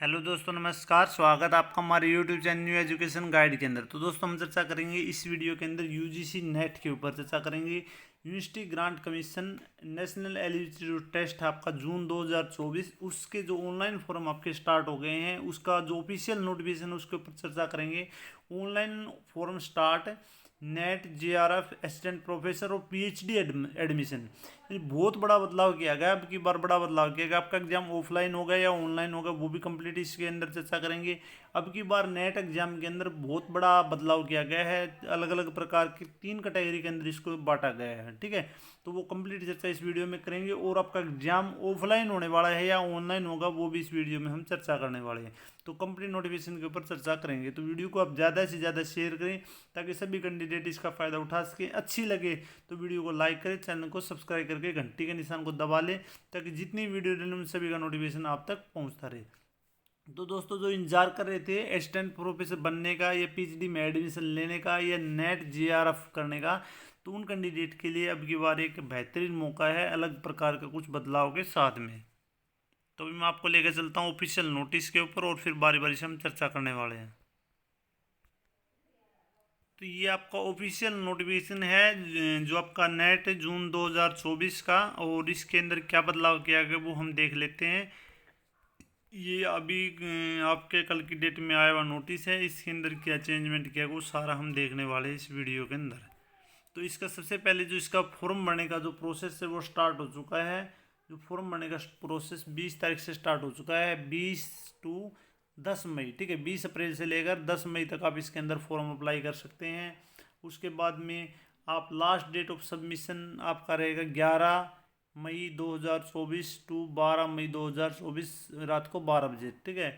Hello दोस्तों, नमस्कार। स्वागत है आपका हमारे YouTube channel new education guide के अंदर। तो दोस्तों हम चर्चा करेंगे इस वीडियो के अंदर यूजीसी नेट के ऊपर चर्चा करेंगे। University grant commission national eligibility test आपका जून 2024 उसके जो ऑनलाइन फॉर्म आपके स्टार्ट हो गए हैं, उसका जो ऑफिशियल नोटिफिकेशन उसके ऊपर चर्चा करेंगे। Online form start net JRF assistant professor और पीएचडी एडमिशन, ये बहुत बड़ा बदलाव किया गया। अब की बार बड़ा बदलाव किया गया। आपका एग्जाम ऑफलाइन होगा या ऑनलाइन होगा वो भी कंप्लीट इसके अंदर चर्चा करेंगे। अब की बार नेट एग्जाम के अंदर बहुत बड़ा बदलाव किया गया है। अलग अलग प्रकार की 3 कैटेगरी के अंदर इसको बांटा गया है, ठीक है। तो वो कंप्लीट चर्चा इस वीडियो में करेंगे। और आपका एग्जाम ऑफलाइन होने वाला है या ऑनलाइन होगा वो भी इस वीडियो में हम चर्चा करने वाले हैं। तो कंप्लीट नोटिफिकेशन के ऊपर चर्चा करेंगे। तो वीडियो को आप ज़्यादा से ज़्यादा शेयर करें ताकि सभी कैंडिडेट इसका फ़ायदा उठा सकें। अच्छी लगे तो वीडियो को लाइक करें, चैनल को सब्सक्राइब करके घंटी के निशान को दबा लें ताकि जितनी वीडियो डालें उन सभी का नोटिफिकेशन आप तक पहुंचता रहे। तो दोस्तों, जो इंतजार कर रहे थे असिस्टेंट प्रोफेसर बनने का या पीएचडी में एडमिशन लेने का या नेट जेआरएफ करने का, तो उन कैंडिडेट के लिए अब की बार एक बेहतरीन मौका है अलग प्रकार का कुछ बदलाव के साथ में। तो अभी मैं आपको लेकर चलता हूँ ऑफिशियल नोटिस के ऊपर और फिर बारी बारी से हम चर्चा करने वाले हैं। तो ये आपका ऑफिशियल नोटिफिकेशन है जो आपका नेट जून 2024 का, और इसके अंदर क्या बदलाव किया गया वो हम देख लेते हैं। ये अभी आपके कल की डेट में आया हुआ नोटिस है। इसके अंदर क्या चेंजमेंट किया वो सारा हम देखने वाले हैं इस वीडियो के अंदर। तो इसका सबसे पहले जो इसका फॉर्म भरने का जो प्रोसेस है वो स्टार्ट हो चुका है। जो फॉर्म भरने का प्रोसेस 20 तारीख से स्टार्ट हो चुका है, 20 टू 10 मई, ठीक है। 20 अप्रैल से लेकर 10 मई तक आप इसके अंदर फॉर्म अप्लाई कर सकते हैं। उसके बाद में आप लास्ट डेट ऑफ सबमिशन आपका रहेगा 11 मई 2024 टू 12 मई 2024 रात को 12 बजे, ठीक है।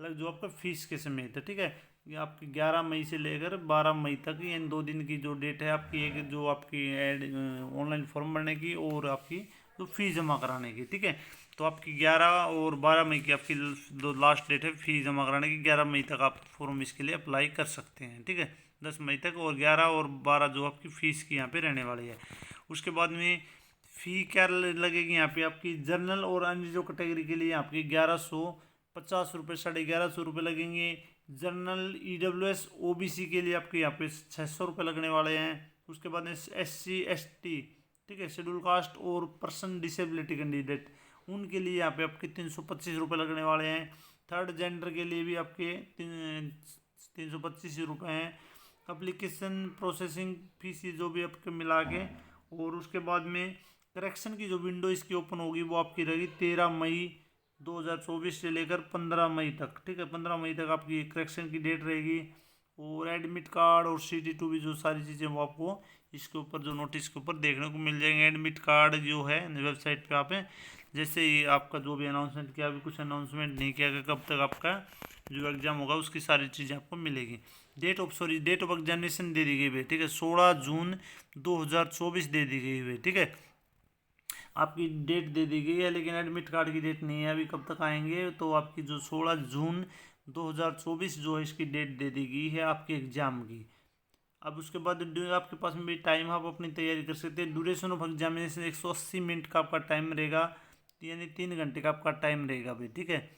अलग जो आपका फीस के समय था, ठीक है। ये आपकी 11 मई से लेकर 12 मई तक इन 2 दिन की जो डेट है आपकी, एक जो आपकी एड ऑनलाइन फॉर्म भरने की और आपकी जो फीस जमा कराने की, ठीक है। तो आपकी 11 और 12 मई की आपकी दो लास्ट डेट है फीस जमा कराने की। 11 मई तक आप फॉर्म इसके लिए अप्लाई कर सकते हैं, ठीक है। 10 मई तक और 11 और 12 जो आपकी फ़ीस की यहाँ पे रहने वाली है। उसके बाद में फ़ी क्या लगेगी यहाँ पे आपकी जनरल और अन्य जो कैटेगरी के लिए आपकी 1150 रुपये, 1150 रुपये लगेंगे। जनरल ईडब्ल्यूएस ओबीसी के लिए आपके यहाँ पे 600 रुपये लगने वाले हैं। उसके बाद में एससी एसटी, ठीक है, शेड्यूल कास्ट और पर्सन डिसेबिलिटी कैंडिडेट, उनके लिए यहाँ पे आपके 325 रुपये लगने वाले हैं। थर्ड जेंडर के लिए भी आपके 325 रुपये हैं। अप्लीकेशन प्रोसेसिंग फीस जो भी आपके मिला के, और उसके बाद में करेक्शन की जो विंडो इसकी ओपन होगी वो आपकी रहेगी 13 मई 2024 से लेकर 15 मई तक, ठीक है। 15 मई तक आपकी करेक्शन की डेट रहेगी। और एडमिट कार्ड और CD2 भी जो सारी चीज़ें वो आपको इसके ऊपर जो नोटिस के ऊपर देखने को मिल जाएंगे। एडमिट कार्ड जो है वेबसाइट पे आप हैं, जैसे ही आपका जो भी अनाउंसमेंट किया, अभी कुछ अनाउंसमेंट नहीं किया गया कब तक आपका जो एग्ज़ाम होगा उसकी सारी चीज़ें आपको मिलेगी। डेट ऑफ एग्जामिनेशन दे दी गई है, ठीक है। 16 जून 2024 दे दी गई है, ठीक है। आपकी डेट दे दी गई है लेकिन एडमिट कार्ड की डेट नहीं है अभी, कब तक आएंगे। तो आपकी जो 16 जून 2024 जो है इसकी डेट दे दी गई है आपके एग्ज़ाम की। अब उसके बाद आपके पास में भी टाइम, आप अपनी तैयारी कर सकते हैं। ड्यूरेशन ऑफ एग्जामिनेशन 180 मिनट का आपका टाइम रहेगा, यानी 3 घंटे का आपका टाइम रहेगा भाई, ठीक है।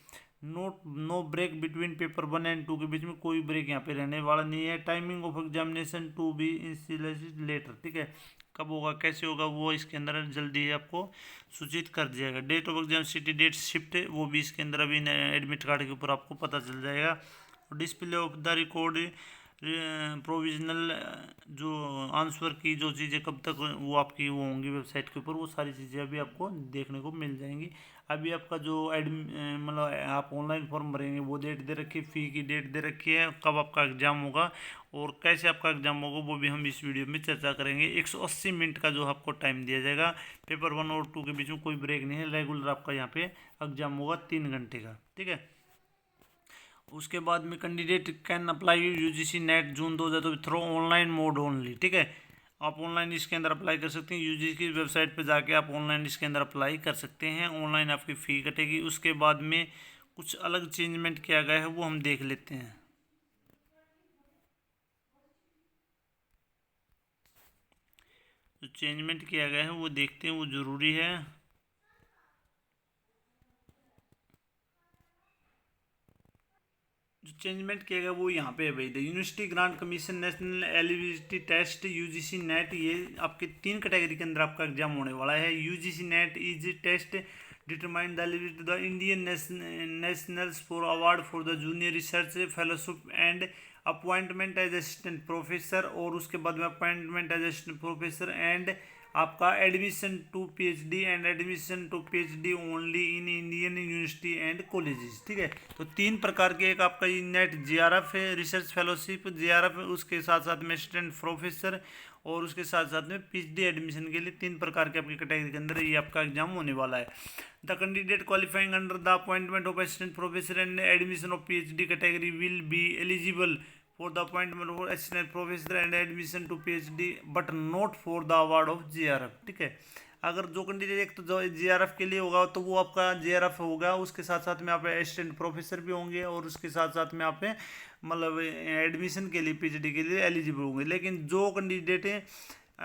No break between paper 1 and 2 के बीच में कोई ब्रेक यहाँ पे रहने वाला नहीं है। Timing of examination to be intimated later, ठीक है। कब होगा कैसे होगा वो इसके अंदर जल्दी ही आपको सूचित कर दिया जाएगा। Date of exam city date shift वो भी इसके अंदर अभी एडमिट कार्ड के ऊपर आपको पता चल जाएगा। Display of the record provisional जो आंसर की जो चीज़ें कब तक वो आपकी वो होंगी वेबसाइट के ऊपर, वो सारी चीज़ें अभी आपको देखने को मिल जाएंगी। अभी आपका जो मतलब आप ऑनलाइन फॉर्म भरेंगे वो डेट दे रखी है, फ़ी की डेट दे रखी है, कब आपका एग्ज़ाम होगा और कैसे आपका एग्ज़ाम होगा वो भी हम इस वीडियो में चर्चा करेंगे। 180 मिनट का जो आपको टाइम दिया जाएगा, पेपर 1 और 2 के बीच में कोई ब्रेक नहीं है। रेगुलर आपका यहाँ पे एग्ज़ाम होगा 3 घंटे का, ठीक है। उसके बाद में candidate can apply UGC net June 2024 through online mode only, ठीक है। आप ऑनलाइन इसके अंदर अप्लाई कर सकते हैं। यूजीसी की वेबसाइट पर जाके आप ऑनलाइन इसके अंदर अप्लाई कर सकते हैं। ऑनलाइन आपकी फ़ी कटेगी। उसके बाद में कुछ अलग चेंजमेंट किया गया है वो हम देख लेते हैं। जो चेंजमेंट किया गया है वो देखते हैं, वो ज़रूरी है। जो चेंजमेंट किया गया वो यहाँ पे है भाई। The university grant commission national eligibility test UGC NET, ये आपके 3 कैटेगरी के अंदर आपका एग्जाम होने वाला है। UGC NET is test determine the eligibility the Indian nationals for award for the junior research fellowship and appointment as assistant professor, और उसके बाद में appointment as assistant professor and आपका admission to PhD and admission to PhD only in Indian university and colleges. ठीक है, तो 3 प्रकार के, एक आपका नेट जीआरएफ है, रिसर्च फेलोशिप जीआरएफ, उसके साथ साथ में असिस्टेंट प्रोफेसर, और उसके साथ साथ में पीएचडी एडमिशन के लिए 3 प्रकार के आपकी कैटेगरी के अंदर ये आपका एग्जाम होने वाला है। The candidate qualifying under the appointment of assistant professor and admission of PhD category will be eligible for the appointment of assistant professor and admission to PhD but not for the award of GRF। ठीक है, अगर जो candidate एक तो जो GRF के लिए होगा तो वो आपका GRF होगा, उसके साथ साथ में आप असिस्टेंट प्रोफेसर भी होंगे, और उसके साथ साथ में आप मतलब एडमिशन के लिए PhD के लिए एलिजिबल होंगे। लेकिन जो कैंडिडेट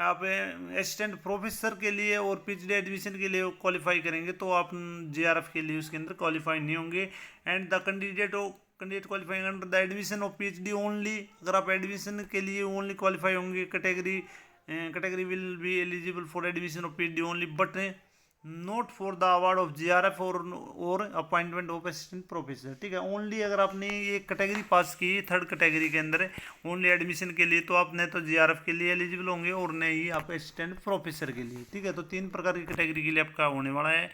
आप असिस्टेंट प्रोफेसर के लिए और PhD एडमिशन के लिए क्वालिफाई करेंगे तो आप GRF के लिए उसके अंदर क्वालिफाई नहीं होंगे। And the candidate qualifying under the admission of PhD only, अगर आप एडमिशन के लिए ओनली क्वालिफाई होंगे category will be eligible for admission of PhD only but not for the award of GRF और अपॉइंटमेंट ऑफ असिस्टेंट प्रोफेसर। ठीक है, only अगर आपने ये कैटेगरी पास की 3rd कैटेगरी के अंदर ओनली एडमिशन के लिए, तो आप न तो GRF के लिए एलिजिबल होंगे और न ही आप असिस्टेंट प्रोफेसर के लिए। ठीक है, तो 3 प्रकार की कैटेगरी के लिए आपका होने वाला है।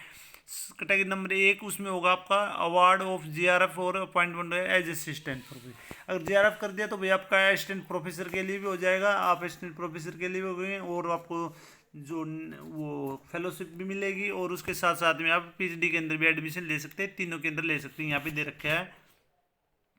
कैटेगरी नंबर 1 उसमें होगा आपका अवार्ड ऑफ GRF और अपॉइंटमेंट एज असिस्टेंट प्रोफेसर। अगर GRF कर दिया तो भाई आपका असिस्टेंट प्रोफेसर के लिए भी हो जाएगा, आप असिस्टेंट प्रोफेसर के लिए भी हो गए, और आपको जो वो फेलोशिप भी मिलेगी, और उसके साथ साथ में आप PhD के अंदर भी एडमिशन ले सकते हैं, तीनों के अंदर ले सकते हैं, यहाँ पे दे रखा है।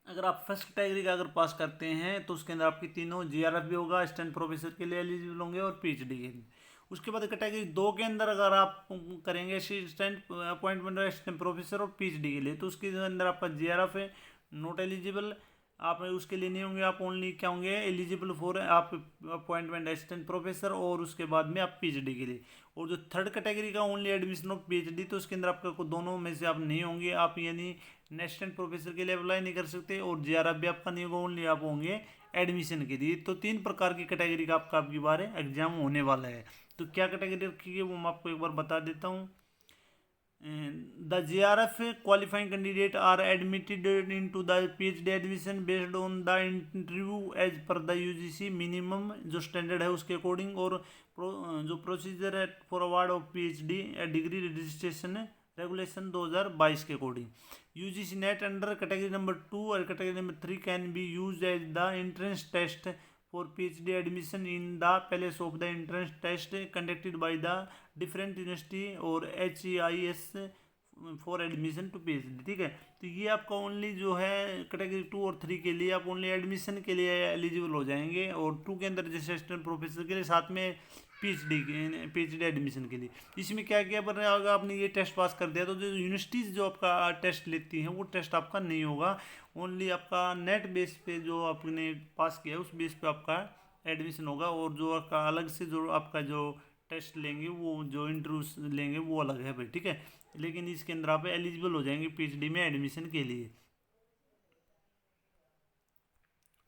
अगर आप फर्स्ट कैटेगरी का अगर पास करते हैं तो उसके अंदर आपकी तीनों GRF भी होगा, असिस्टेंट प्रोफेसर के लिए एलिजिबल होंगे और PhD के लिए। उसके बाद कैटेगरी 2 के अंदर अगर आप करेंगे असिस्टेंट अपॉइंटमेंट असिस्टेंट प्रोफेसर और PhD के लिए, तो उसके अंदर आपका GRF है नॉट एलिजिबल, आप उसके लिए नहीं होंगे, आप ओनली क्या होंगे एलिजिबल फॉर आप अपॉइंटमेंट असिस्टेंट प्रोफेसर और उसके बाद में आप PhD के लिए। और जो 3rd कैटेगरी का ओनली एडमिशन ऑफ PhD, तो उसके अंदर आपका दोनों में से आप नहीं होंगे, आप यानी असिस्टेंट प्रोफेसर के लिए अप्लाई नहीं कर सकते और GRF भी आपका नहीं होगा, ओनली आप होंगे एडमिशन के लिए। तो 3 प्रकार की कैटेगरी का आपका आपकी बार एग्जाम होने वाला है। तो क्या कैटेगरी रखी है वो मैं आपको एक बार बता देता हूँ। The GRF qualifying candidate are admitted into the PhD admission based on the interview as per the UGC minimum जो स्टैंडर्ड है उसके अकॉर्डिंग, और जो प्रोसीजर है for award of PhD degree registration regulation 2022 के according. UGC NET under category number 2 और category number 3 can be use as the entrance test for PhD admission in the place of the entrance test conducted by the different university और HEIS for admission to PhD। ठीक है, तो ये आपका only जो है category 2 और 3 के लिए आप ओनली एडमिशन के लिए एलिजिबल हो जाएंगे, और 2 के अंदर जैसे असिस्टेंट प्रोफेसर के लिए, साथ में PhD एडमिशन के लिए। इसमें क्या किया, पर अगर आपने ये टेस्ट पास कर दिया तो जो यूनिवर्सिटीज़ जो आपका टेस्ट लेती हैं वो टेस्ट आपका नहीं होगा, ओनली आपका नेट बेस पे जो आपने पास किया उस बेस पे आपका एडमिशन होगा, और जो आपका अलग से जो आपका जो टेस्ट लेंगे वो जो इंटरव्यू लेंगे वो अलग है भाई। ठीक है, लेकिन इसके अंदर आप एलिजिबल हो जाएंगे PhD में एडमिशन के लिए।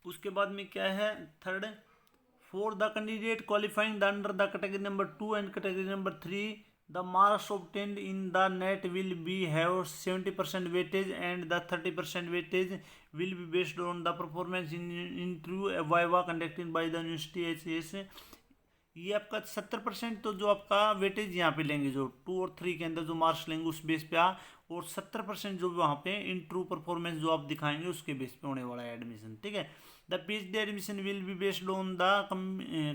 उसके बाद में क्या है 3rd, for the candidate qualifying under the category number 2 and category number 3, the marks obtained in the net will be have 70% weightage and the 30% weightage will be based on the performance in interview viva conducted by the university HES। ये आपका 70% तो जो आपका weightage यहाँ पे लेंगे, जो 2 और 3 के अंदर जो मार्क्स लेंगे उस बेस पे और 70% जो वहाँ पे इंटरव्यू परफॉर्मेंस जो आप दिखाएंगे उसके बेस पे होने वाला है एडमिशन। ठीक है, the PhD admission will be based on the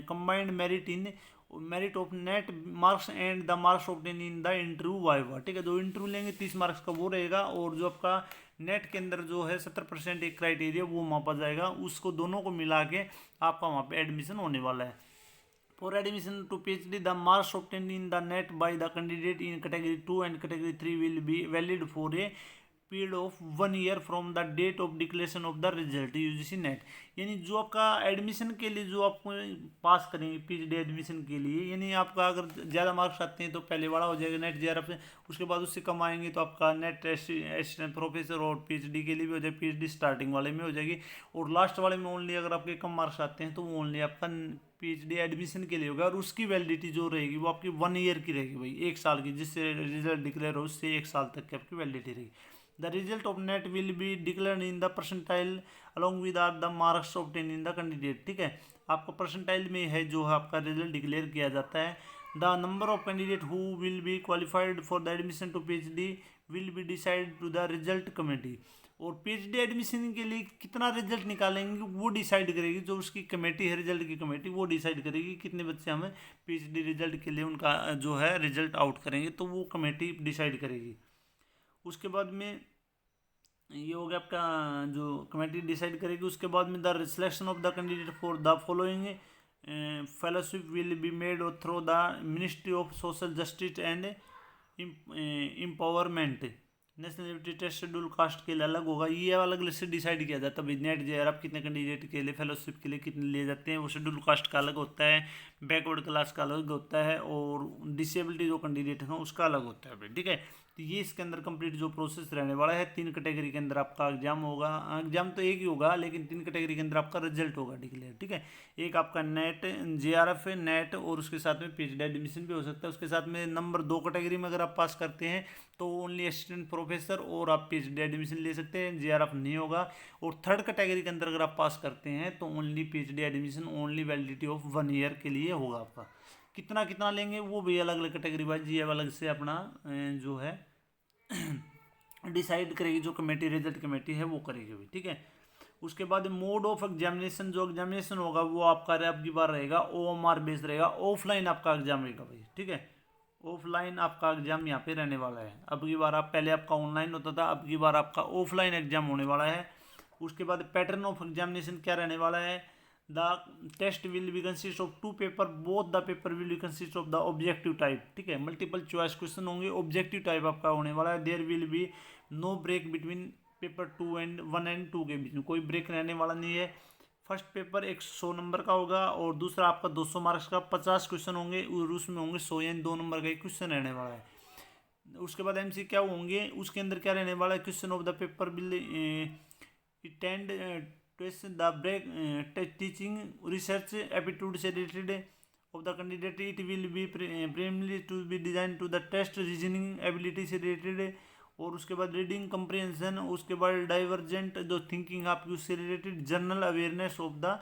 combined merit of net marks and the marks obtain in the interview viva. ठीक है, जो इंटरव्यू लेंगे 30 मार्क्स का वो रहेगा, और जो आपका नेट के अंदर जो है 70% एक क्राइटेरिया वो मापा जाएगा, उसको दोनों को मिला के आपका वहाँ पे एडमिशन होने वाला है। For admission to PhD, the marks obtained in the net by the candidate in category 2 and category 3 will be valid for a period of 1 year from the date of declaration of the result UGC NET. यानी जो आपका admission के लिए जो आप पास करेंगे PhD admission के लिए, यानी आपका अगर ज़्यादा मार्क्स आते हैं तो पहले बड़ा हो जाएगा नेट जेआरएफ से, उसके बाद उससे कम आएंगे तो आपका नेट असिस्टेंट प्रोफेसर और पीएचडी के लिए भी हो जाएगी, पीएचडी स्टार्टिंग वाले में हो जाएगी, और लास्ट वाले में ओनली अगर आपके कम मार्क्स आते हैं तो वो ओनली आपका पीएचडी एडमिशन के लिए होगा, और उसकी वैलिडिटी जो रहेगी वो आपकी 1 ईयर की रहेगी भाई, 1 साल की, जिससे रिजल्ट डिक्लेयर हो उससे 1 साल तक की आपकी वैलिडिटी रहेगी। The result of net will be declared in the percentile along with the marks obtained in the candidate। ठीक है, आपका परसेंटाइल में है जो है आपका रिजल्ट डिक्लेयर किया जाता है। The number of candidate who will be qualified for the admission to PhD will be decide to the result committee. और पीएचडी एडमिशन के लिए कितना रिजल्ट निकालेंगे वो डिसाइड करेगी, जो उसकी कमेटी है रिजल्ट की कमेटी, वो डिसाइड करेगी कितने बच्चे हमें पीएचडी रिजल्ट के लिए उनका जो है रिजल्ट आउट करेंगे, तो वो कमेटी डिसाइड करेगी। उसके बाद में ये हो गया आपका जो कमेटी डिसाइड करेगी। उसके बाद में the selection of the candidate for the following fellowship will be made through the ministry of social justice and empowerment. Nationality test schedule caste के लिए अलग होगा, ये अलग से डिसाइड किया जाता है भाई नेट जेआरएफ कितने कैंडिडेट के लिए फेलोशिप के लिए कितने लिए जाते हैं, वो शेड्यूल कास्ट का अलग होता है, बैकवर्ड क्लास का अलग होता है, और डिसेबिलिटी जो कैंडिडेट हैं उसका अलग होता है भाई। ठीक है, तो ये इसके अंदर कंप्लीट जो प्रोसेस रहने वाला है। 3 कैटेगरी के अंदर आपका एग्जाम होगा, एग्जाम तो एक ही होगा लेकिन 3 कैटेगरी के अंदर आपका रिजल्ट होगा डिक्लेयर। ठीक है, एक आपका नेट जेआरएफ है नेट, और उसके साथ में पीएचडी एडमिशन भी हो सकता है। उसके साथ में नंबर 2 कैटेगरी में अगर आप पास करते हैं तो ओनली असिस्टेंट प्रोफेसर और आप पीएचडी एडमिशन ले सकते हैं, जेआरएफ नहीं होगा। और 3rd कैटेगरी के अंदर अगर आप पास करते हैं तो only PhD admission only validity of 1 year के लिए होगा आपका। कितना कितना लेंगे वो भी अलग अलग कैटेगरी वाइज ये अलग से अपना जो है डिसाइड करेगी, जो कमेटी रिजल्ट कमेटी है वो करेगी भाई। ठीक है, उसके बाद मोड ऑफ एग्जामिनेशन, जो एग्जामिनेशन होगा वो आपका अब की बार रहेगा ओएमआर बेस्ड रहेगा, ऑफलाइन आपका एग्जाम रहेगा भाई। ठीक है, ऑफलाइन आपका एग्जाम यहाँ पे रहने वाला है। अब की बार आप पहले आपका ऑनलाइन होता था, अब की बार आपका ऑफलाइन एग्जाम होने वाला है। उसके बाद पैटर्न ऑफ एग्जामिनेशन क्या रहने वाला है, the test will be consist of 2 paper, both the paper will be consist of the objective type. ठीक है, मल्टीपल चॉइस क्वेश्चन होंगे, ऑब्जेक्टिव टाइप आपका होने वाला है। There will be no break between paper 1 and 2 के बीच में कोई ब्रेक रहने वाला नहीं है। फर्स्ट पेपर 100 नंबर का होगा, और दूसरा आपका 200 मार्क्स का 50 क्वेश्चन होंगे, और उसमें होंगे 100 यानी 2 नंबर का एक क्वेश्चन रहने वाला है। उसके बाद एमसी क्या होंगे, उसके अंदर क्या रहने वाला है, question of the paper will tend the break teaching research aptitude से related of the candidate, it will be primary to be design to the test reasoning ability से रिलेटेड, और उसके बाद रीडिंग कंप्रीहेंशन, उसके बाद डाइवर्जेंट जो thinking आपकी उससे related, general awareness of the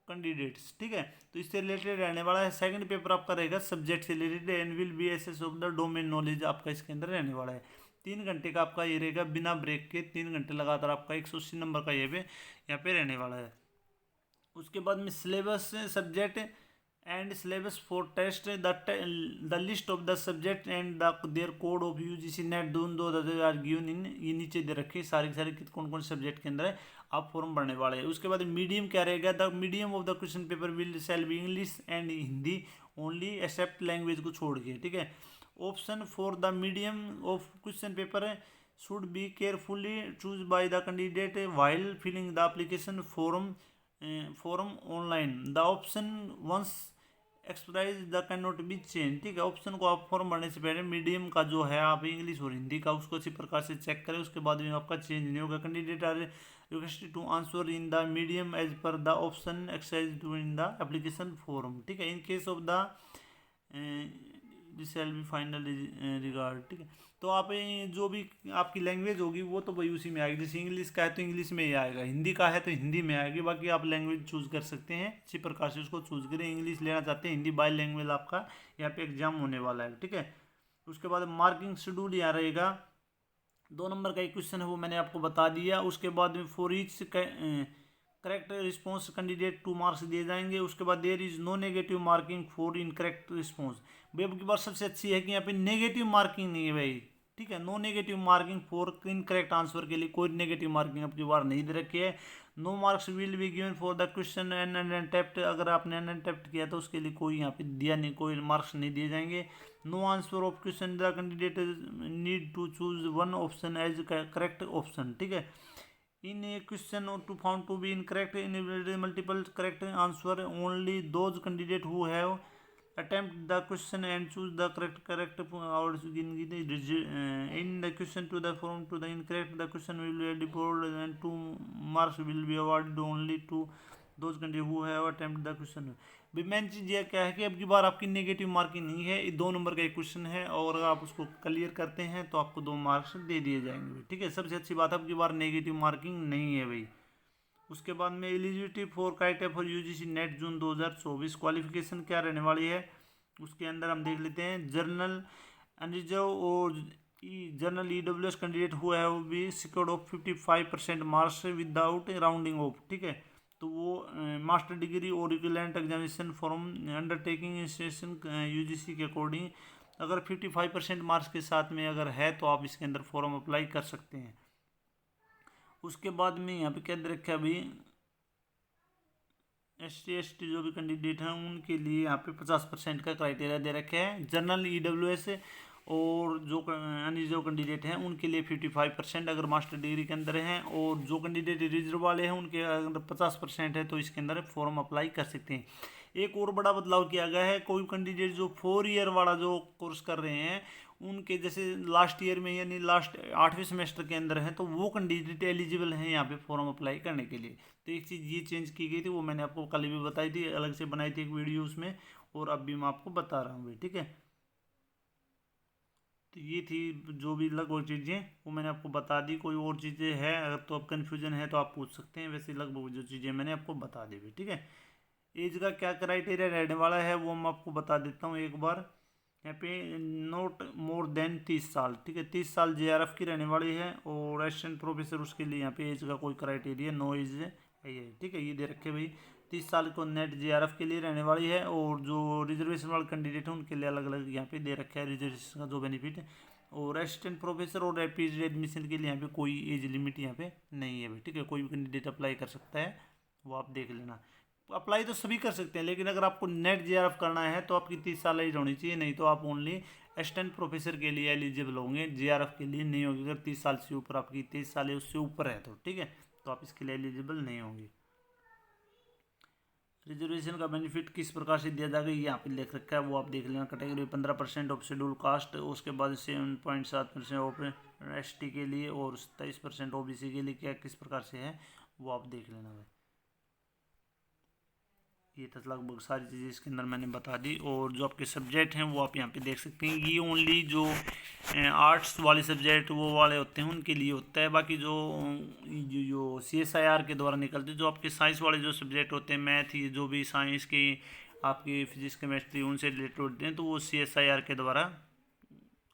candidates. ठीक है, तो इससे रिलेटेड रहने वाला है। सेकंड पेपर आपका रहेगा सब्जेक्ट से related and will be assess of the domain knowledge, आपका इसके अंदर रहने वाला है। 3 घंटे का आपका ये रहेगा बिना ब्रेक के, 3 घंटे लगातार आपका 180 नंबर का ये पे यहाँ पे रहने वाला है। उसके बाद में syllabus subject and syllabus for test, the list of the subject and the their code of UGC NET दो आर गिवन इन, ये नीचे दे रखे सारे सारे कौन कौन सब्जेक्ट के अंदर है आप फॉर्म भरने वाले हैं। उसके बाद मीडियम क्या रहेगा, the medium of the question paper will shall be English and Hindi only except language को छोड़ के। ठीक है, option for the medium of question paper should be carefully choose by the candidate while filling the application form online, the option once exercised the can not be change. ठीक है, option को आप form भरने से पहले medium का जो है आप इंग्लिश और हिंदी का उसको अच्छी प्रकार से चेक करें, उसके बाद में आपका चेंज नहीं होगा। Candidate are requested to answer in the medium as per the option exercise to in the application form. ठीक है, in case of the this shall be final regard. ठीक है, तो आप जो भी आपकी लैंग्वेज होगी वो तो भाई उसी में आएगी, जैसे इंग्लिश का है तो इंग्लिश में ही आएगा, हिंदी का है तो हिंदी में आएगी, बाकी आप लैंग्वेज चूज़ कर सकते हैं, अच्छी प्रकार से उसको चूज़ करें। इंग्लिश लेना चाहते हैं हिंदी बाय लैंग्वेज आपका यहाँ पे एग्जाम होने वाला है। ठीक है, उसके बाद मार्किंग शेड्यूल यहाँ रहेगा, 2 नंबर का एक क्वेश्चन है वो मैंने आपको बता दिया। उसके बाद में for each correct response candidate 2 marks दिए जाएंगे। उसके बाद there is no negative marking for incorrect response. भाई अब की बात सबसे अच्छी है कि यहाँ पे नेगेटिव मार्किंग नहीं है भाई, ठीक है। No negative marking for incorrect answer के लिए कोई नेगेटिव मार्किंग आपकी बार नहीं दे रखी है। No marks will be given for the question unattempted, अगर आपने अनटेप्ट किया तो उसके लिए कोई यहाँ पे दिया नहीं, कोई मार्क्स नहीं दिए जाएंगे। No answer of question the candidate need to choose one option as correct option, ठीक है। In a question to found to be incorrect in multiple correct answer only those candidate who have attempt the question and choose the correct or in the question to the form to the incorrect the question will be deported and 2 marks will be awarded only to those candidates who have attempted the question। भाई main चीज़ यह क्या है कि अब की बार आपकी negative marking नहीं है, 2 नंबर का एक क्वेश्चन है और अगर आप उसको क्लियर करते हैं तो आपको 2 मार्क्स दे दिए जाएंगे, ठीक है। सबसे अच्छी बात अब की बार नेगेटिव मार्किंग नहीं है भाई। उसके बाद में eligibility for criteria for UGC net June 2024 qualification क्या रहने वाली है उसके अंदर हम देख लेते हैं। जर्नल अनरिजर्व और जर्नल ईडब्ल्यूएस कैंडिडेट हुआ है वो भी secured of 55% marks without rounding off, ठीक है। तो वो मास्टर डिग्री और equivalent examination form undertaking institution UGC के अकॉर्डिंग अगर 55% मार्क्स के साथ में अगर है तो आप इसके अंदर फॉर्म अप्लाई कर सकते हैं। उसके बाद में यहाँ पे क्या दे रखा है अभी ST जो भी कैंडिडेट हैं उनके लिए यहाँ पे 50% का क्राइटेरिया दे रखे हैं। जनरल EWS और जो अनरिजर्व कैंडिडेट हैं उनके लिए 55% अगर मास्टर डिग्री के अंदर हैं, और जो कैंडिडेट रिजर्व वाले हैं उनके अगर 50% है तो इसके अंदर फॉर्म अप्लाई कर सकते हैं। एक और बड़ा बदलाव किया गया है, कोई कैंडिडेट जो 4 ईयर वाला जो कोर्स कर रहे हैं उनके जैसे लास्ट ईयर में यानी लास्ट 8वें सेमेस्टर के अंदर हैं तो वो कैंडिडेट एलिजिबल हैं यहाँ पे फॉर्म अप्लाई करने के लिए। तो एक चीज़ ये चेंज की गई थी, वो मैंने आपको कल भी बताई थी, अलग से बनाई थी एक वीडियो उसमें, और अब भी मैं आपको बता रहा हूँ भाई, ठीक है। तो ये थी जो भी लगभग चीज़ें वो मैंने आपको बता दी। कोई और चीज़ें हैं अगर तो आप कन्फ्यूजन है तो आप पूछ सकते हैं, वैसे लगभग जो चीज़ें मैंने आपको बता दी भाई, ठीक है। एज का क्या क्राइटेरिया रहने वाला है वो मैं आपको बता देता हूँ एक बार। यहाँ पे नॉट मोर देन 30 साल, ठीक है। 30 साल JRF की रहने वाली है, और असिस्टेंट प्रोफेसर उसके लिए यहाँ पे एज का कोई क्राइटेरिया नो एज है, ठीक है। ये दे रखे भाई 30 साल को नेट JRF के लिए रहने वाली है, और जो रिजर्वेशन वाले कैंडिडेट हैं उनके लिए अलग अलग यहाँ पे दे रखा है रिजर्वेशन का जो बेनिफिट है। और असिस्टेंट प्रोफेसर और PhD एडमिशन के लिए यहाँ पे कोई एज लिमिट यहाँ पे नहीं है भाई, ठीक है। कोई भी कैंडिडेट अप्लाई कर सकता है, वो आप देख लेना। अप्लाई तो सभी कर सकते हैं, लेकिन अगर आपको नेट JRF करना है तो आपकी 30 साल एज होनी चाहिए, नहीं तो आप ओनली असिस्टेंट प्रोफेसर के लिए एलिजिबल होंगे, JRF के लिए नहीं होगी। अगर 30 साल से ऊपर आपकी 30 साल है उससे ऊपर है तो, ठीक है, तो आप इसके लिए एलिजिबल नहीं होंगे। रिजर्वेशन का बेनिफिट किस प्रकार से दिया जाएगा ये यहाँ पे लिख रखा है, वो आप देख लेना। कैटेगरी 15% ऑफ शेड्यूल कास्ट, उसके बाद 7.7% ऑफ ST के लिए, और 27% OBC के लिए क्या किस प्रकार से है वो आप देख लेना भाई। ये तो लगभग सारी चीज़ें इसके अंदर मैंने बता दी। और जो आपके सब्जेक्ट हैं वो आप यहाँ पे देख सकते हैं। ये ओनली जो आर्ट्स वाले सब्जेक्ट वो वाले होते हैं उनके लिए होता है, बाकी जो CSIR के द्वारा निकलते हैं, जो आपके साइंस वाले जो सब्जेक्ट होते हैं, मैथ ये जो भी साइंस की आपकी फिजिक्स केमिस्ट्री उनसे रिलेटेड होते हैं, तो वो CSIR के द्वारा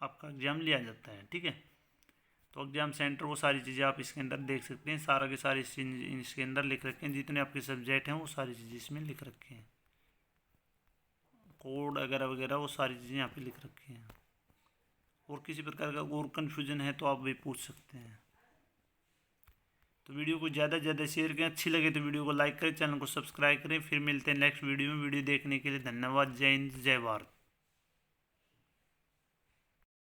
आपका एग्ज़ाम लिया जाता है, ठीक है। तो एग्जाम सेंटर वो सारी चीज़ें आप इसके अंदर देख सकते हैं, सारा के सारे इसके अंदर लिख रखे हैं, जितने आपके सब्जेक्ट हैं वो सारी चीज़ें इसमें लिख रखे हैं, कोड वगैरह वगैरह वो सारी चीज़ें यहाँ पे लिख रखी हैं। और किसी प्रकार का और कन्फ्यूजन है तो आप भी पूछ सकते हैं। तो वीडियो को ज़्यादा से ज़्यादा शेयर करें, अच्छी लगे तो वीडियो को लाइक करें, चैनल को सब्सक्राइब करें। फिर मिलते हैं नेक्स्ट वीडियो में। वीडियो देखने के लिए धन्यवाद। जय हिंद, जय भारत।